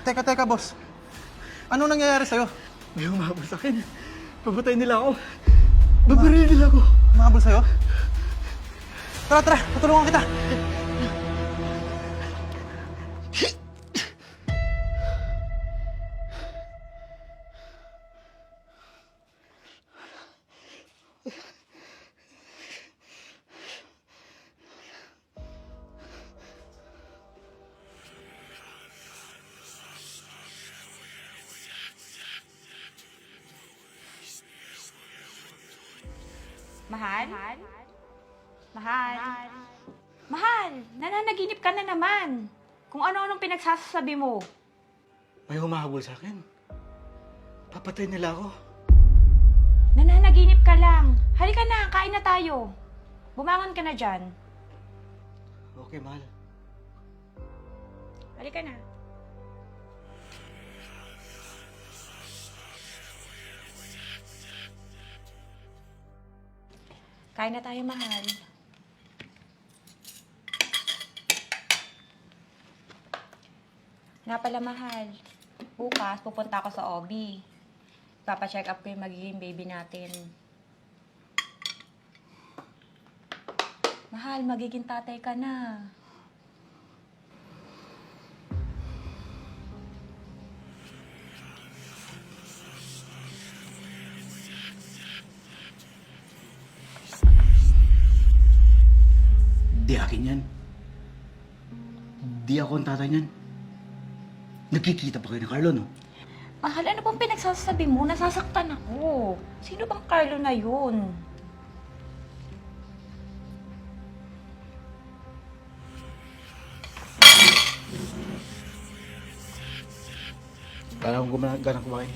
Teka, boss. Ano nangyayari sa'yo? May humahabol sa akin. Papatay nila ako. Babaril nila ako. Mahabol sa'yo? Tara, tutulungan kita. Mahal? Mahal? Mahal, nananaginip ka na naman. Kung ano-anong pinagsasabi mo. May humahabol sa akin. Papatay nila ako. Nananaginip ka lang. Halika na, kain na tayo. Bumangon ka na dyan. Okay, mahal. Halika na. Kain na tayo, mahal. Nga pala, mahal. Bukas, pupunta ako sa OB. Papacheck up ko yung magiging baby natin. Mahal, magiging tatay ka na. Di akin yan. Di ako ang tatay niyan. Nagkikita pa kayo ng Carlo, no? Mahal, ano bang pinagsasabi mo? Nasasaktan ako. Sino bang Carlo na yun? Ganang kumain.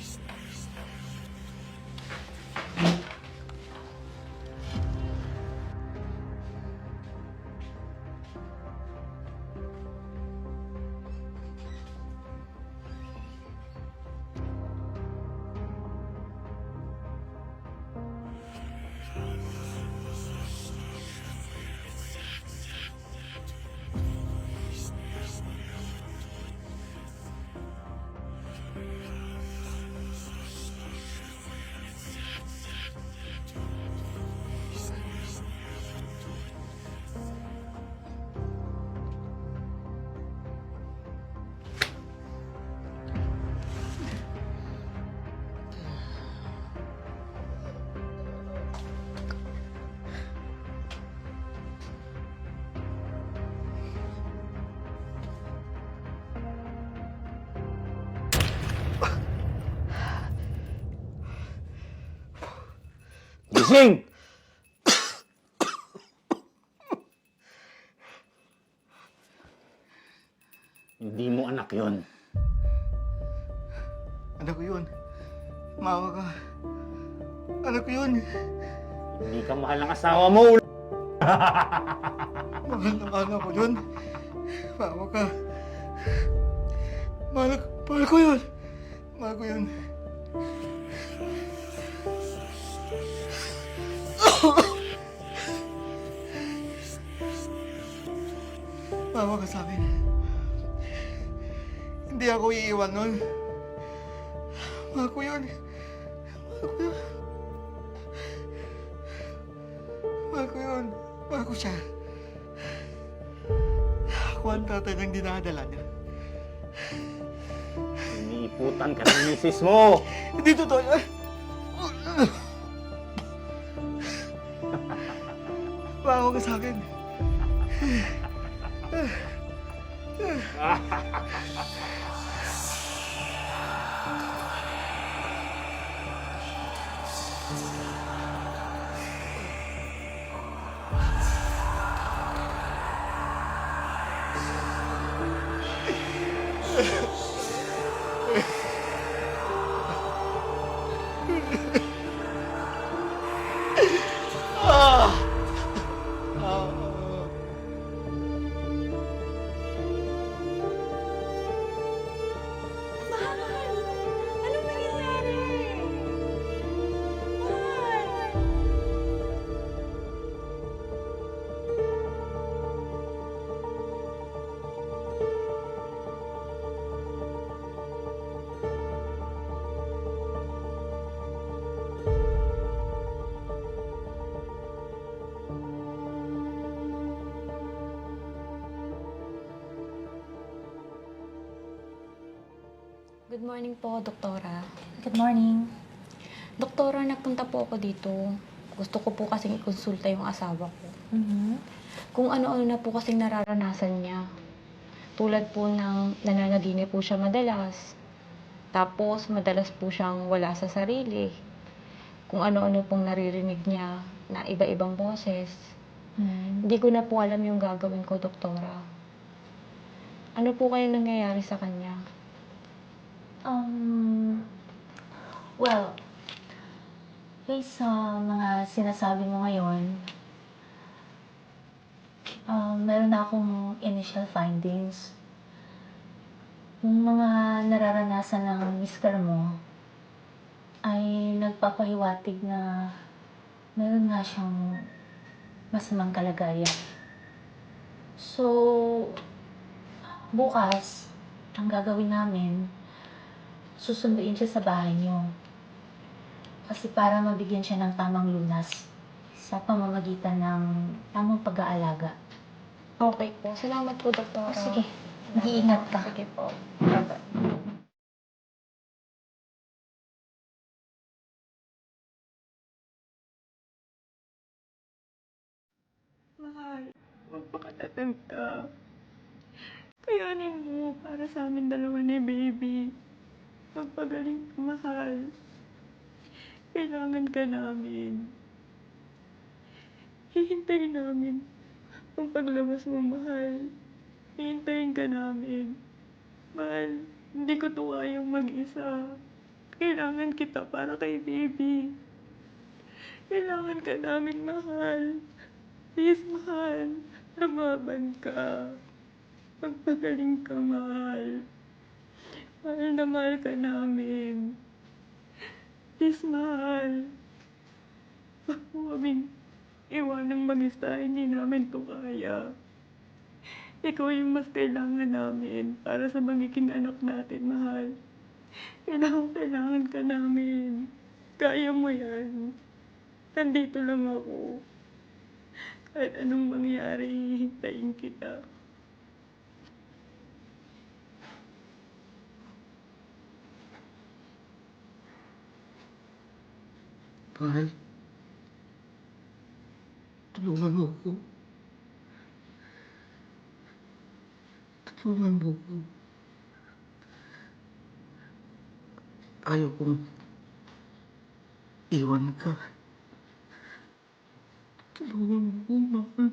Gising! Hindi mo anak yon. Anak ko yun. Mawa ka. Anak ko yun. Hindi ka mahal ng asawa mo. Mahal na mahal ako yun. Mawa ka. Mahal ko yun. Mahal ko yun. Mawa ka sa akin. Hindi ako iiwan nun. Mahal ko yun. Mahal ko yun. Mahal ko yun. Mahal ko siya. Ako ang tatay ng dinadala niya. Iniiputan ka ng misis mo. Hindi totoo yan. Mawa ka sa akin. Good morning po, Doktora. Good morning. Doktora, nagpunta po ako dito. Gusto ko po kasing ikonsulta yung asawa ko. Kung ano-ano na po kasing nararanasan niya. Tulad po ng nananaginip po siya madalas. Tapos, madalas po siyang wala sa sarili. Kung ano-ano pong naririnig niya na iba-ibang boses. Hindi ko na po alam yung gagawin ko, Doktora. Ano po kayong nangyayari sa kanya? Well, based sa mga sinasabi mo ngayon, meron na akong initial findings. Yung mga nararanasan ng mister mo ay nagpapahiwatig na meron nga siyang masamang kalagayan. So, bukas, ang gagawin namin, susunduin siya sa bahay niyo. Kasi para mabigyan siya ng tamang lunas sa pamamagitan ng tamang pag-aalaga. Okay po. Salamat po, Doktora. Sige, mag-iingat ka. Sige po. Bye-bye. Mahal, magpakatatag ka. Kayanin mo para sa amin dalawa ni baby. Magpagaling ka, mahal. Kailangan ka namin. Hihintayin namin ang paglabas mo, mahal. Hihintayin ka namin. Mahal, hindi ko to kayang mag-isa. Kailangan kita para kay baby. Kailangan ka namin, mahal. Please, mahal. Lumaban ka. Magpagaling ka, mahal. Mahal na mahal ka namin. Please, mahal. Huwag mo kaming iwanang mag-isa. Hindi namin to kaya. Ikaw yung mas kailangan namin para sa magiging anak natin, mahal. Kailangan ka namin. Kaya mo yan. Nandito lang ako. Kahit anong mangyari, hihintayin kita. Mahal. Tulungan mo ako. Tulungan mo ako. Ayaw kong iwan ka. Tulungan mo ako, mahal.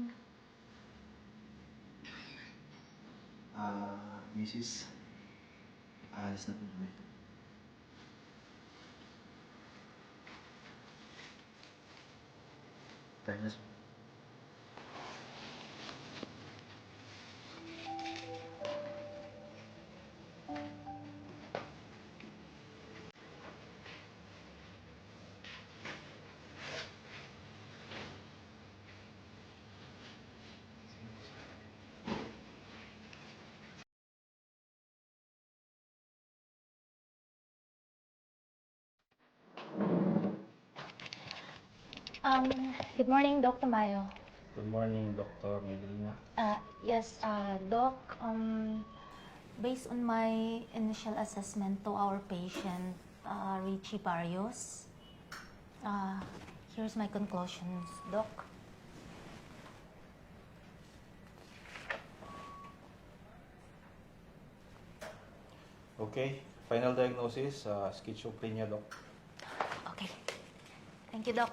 Mrs. Aalis na po kami. Tayo na. Good morning, Doc Tamayo. Good morning, Dr. Medina. Yes, Doc, based on my initial assessment to our patient, Richie Barrios, here's my conclusions, Doc. Okay, final diagnosis, schizophrenia, Doc. Okay. Thank you, Doc.